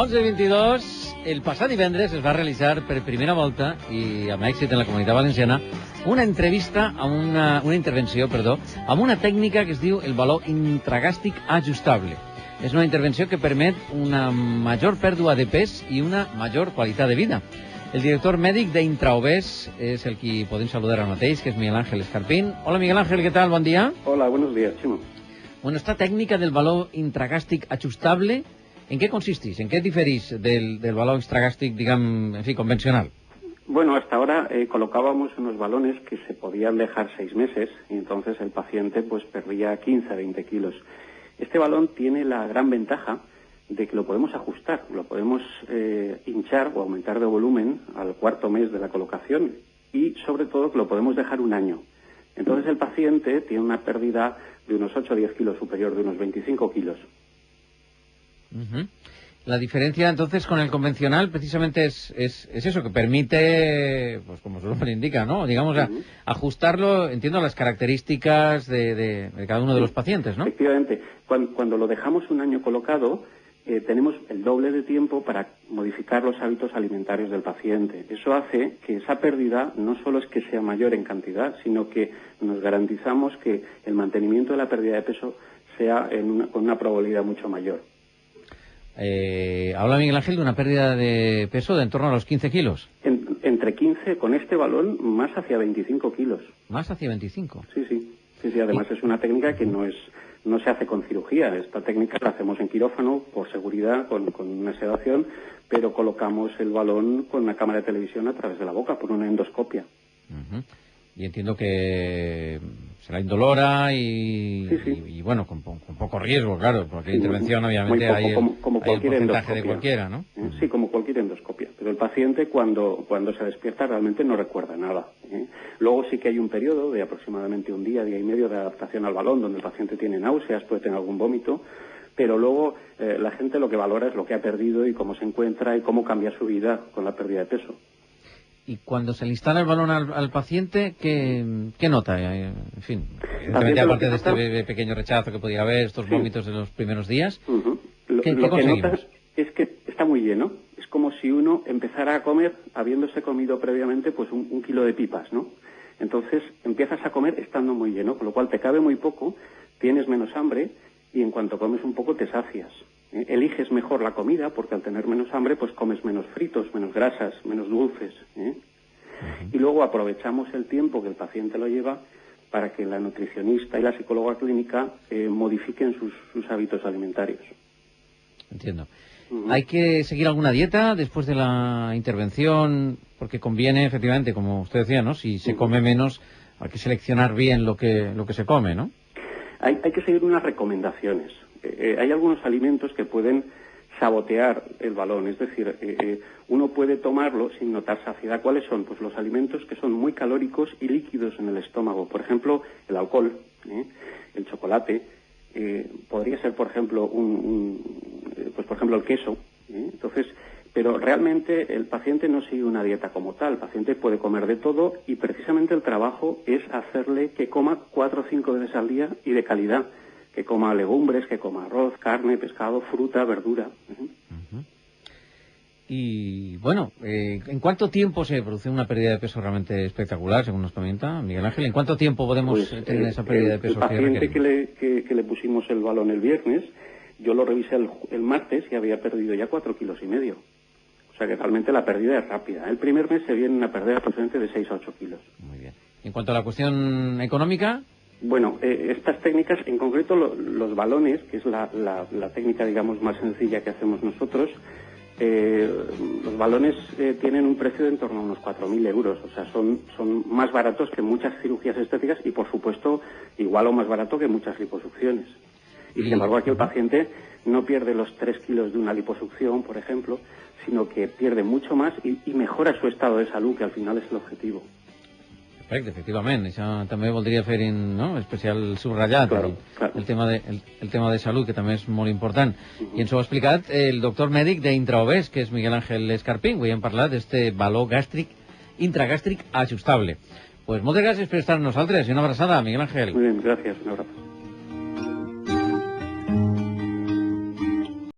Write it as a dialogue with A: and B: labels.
A: 11:22, el passat divendres es va realitzar per primera volta, i amb èxit en la Comunitat Valenciana, una intervenció, amb una tècnica que es diu el baló intragàstric ajustable. És una intervenció que permet una major pèrdua de pes i una major qualitat de vida. El director mèdic d'Intraovés és el qui podem saludar ara mateix, que és Miguel Ángel Escarpín. Hola, Miguel Ángel, ¿qué tal? Bon dia.
B: Hola, buenos días, Chimo.
A: Bueno, esta técnica del baló intragàstric ajustable, ¿en qué consistís? ¿En qué diferís del balón extragástric, digamos, en fin, convencional?
B: Bueno, hasta ahora colocábamos unos balones que se podían dejar 6 meses y entonces el paciente pues perdía 15 a 20 kilos. Este balón tiene la gran ventaja de que lo podemos ajustar, lo podemos hinchar o aumentar de volumen al 4.º mes de la colocación y sobre todo que lo podemos dejar 1 año. Entonces el paciente tiene una pérdida de unos 8 o 10 kilos superior de unos 25 kilos.
A: La diferencia entonces con el convencional precisamente es eso, que permite, pues como su nombre indica, ¿no? Digamos, ajustarlo, entiendo, a las características de cada uno de los pacientes, ¿no?
B: Efectivamente. Cuando lo dejamos 1 año colocado, tenemos el doble de tiempo para modificar los hábitos alimentarios del paciente. Eso hace que esa pérdida no solo es que sea mayor en cantidad, sino que nos garantizamos que el mantenimiento de la pérdida de peso sea con una probabilidad mucho mayor.
A: Habla Miguel Ángel de una pérdida de peso de en torno a los 15 kilos.
B: Entre 15, con este balón, más hacia 25 kilos.
A: ¿Más hacia 25?
B: Sí. Además es una técnica que no se hace con cirugía. Esta técnica la hacemos en quirófano por seguridad, con una sedación, pero colocamos el balón con una cámara de televisión a través de la boca, por una endoscopia.
A: Y entiendo que será indolora y bueno, con poco riesgo, claro, porque la intervención obviamente hay el porcentaje de cualquiera, ¿no?
B: Sí, como cualquier endoscopia. Pero el paciente cuando se despierta realmente no recuerda nada. Luego sí que hay un periodo de aproximadamente 1 día, día y medio de adaptación al balón, donde el paciente tiene náuseas, puede tener algún vómito, pero luego la gente lo que valora es lo que ha perdido y cómo se encuentra y cómo cambia su vida con la pérdida de peso.
A: Y cuando se le instala el balón al paciente, ¿qué nota? En fin, evidentemente, aparte de este pequeño rechazo que podía haber, estos vómitos de los primeros días, ¿qué
B: lo que
A: conseguimos?
B: notas es que está muy lleno. Es como si uno empezara a comer habiéndose comido previamente pues un kilo de pipas, ¿no? Entonces empiezas a comer estando muy lleno, con lo cual te cabe muy poco, tienes menos hambre y en cuanto comes un poco te sacias. Eliges mejor la comida porque al tener menos hambre pues comes menos fritos, menos grasas, menos dulces. Y luego aprovechamos el tiempo que el paciente lo lleva para que la nutricionista y la psicóloga clínica modifiquen sus hábitos alimentarios.
A: Entiendo. ¿Hay que seguir alguna dieta después de la intervención? Porque conviene, efectivamente, como usted decía, ¿no? Si se come menos, hay que seleccionar bien lo que se come, ¿no?
B: Hay que seguir unas recomendaciones. Hay algunos alimentos que pueden sabotear el balón, es decir, uno puede tomarlo sin notar saciedad. ¿Cuáles son? Pues los alimentos que son muy calóricos y líquidos en el estómago. Por ejemplo, el alcohol, el chocolate, podría ser, por ejemplo, el queso. Entonces, pero realmente el paciente no sigue una dieta como tal. El paciente puede comer de todo y precisamente el trabajo es hacerle que coma 4 o 5 veces al día y de calidad. Que coma legumbres, que coma arroz, carne, pescado, fruta, verdura.
A: Y bueno, ¿en cuánto tiempo se produce una pérdida de peso realmente espectacular, según nos comenta Miguel Ángel? ¿En cuánto tiempo podemos tener esa pérdida de peso?
B: El paciente que le pusimos el balón el viernes, yo lo revisé el martes y había perdido ya 4,5 kilos. O sea que realmente la pérdida es rápida. El primer mes se viene una pérdida aproximadamente de 6 a 8 kilos.
A: Muy bien. En cuanto a la cuestión económica...
B: Bueno, estas técnicas, en concreto los balones, que es la técnica, digamos, más sencilla que hacemos nosotros, los balones tienen un precio de en torno a unos 4.000 euros, o sea, son más baratos que muchas cirugías estéticas y, por supuesto, igual o más barato que muchas liposucciones. Y, sin embargo, aquí el paciente no pierde los 3 kilos de una liposucción, por ejemplo, sino que pierde mucho más y mejora su estado de salud, que al final es el objetivo.
A: Perfecte, efectivament. Això també voldria fer especial subratllat,
B: claro.
A: El tema de salut, que també és molt important. I ens ho ha explicat el doctor mèdic d'Intraovés, que és Miguel Ángel Escarpín. Avui hem parlat d'este baló intragàstric ajustable. Pues moltes gràcies per estar amb nosaltres i una abraçada, Miguel Ángel.
B: Muy bien, gracias, un abrazo.